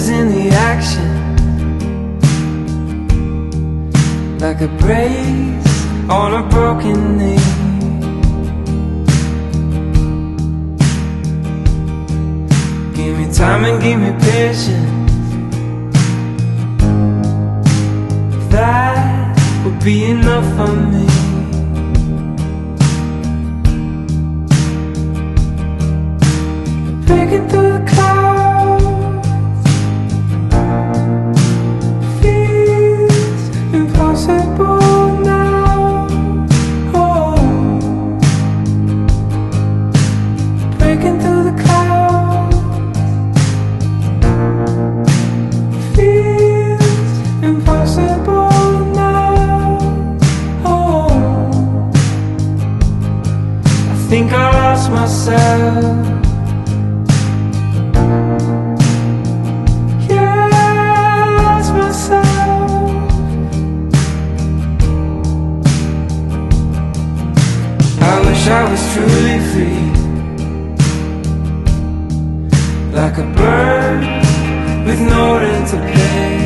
losing the action, like a brace on a broken knee. Give me time and give me patience, that would be enough for me. Breaking through the clouds feels impossible now. Oh, breaking through the clouds feels impossible now. Oh, I think I lost myself. I was truly free, like a bird with no rent to pay.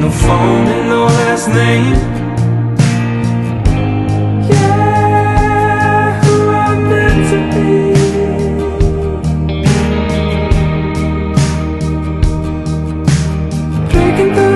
No phone and no last name. Yeah, who I'm meant to be. Breaking through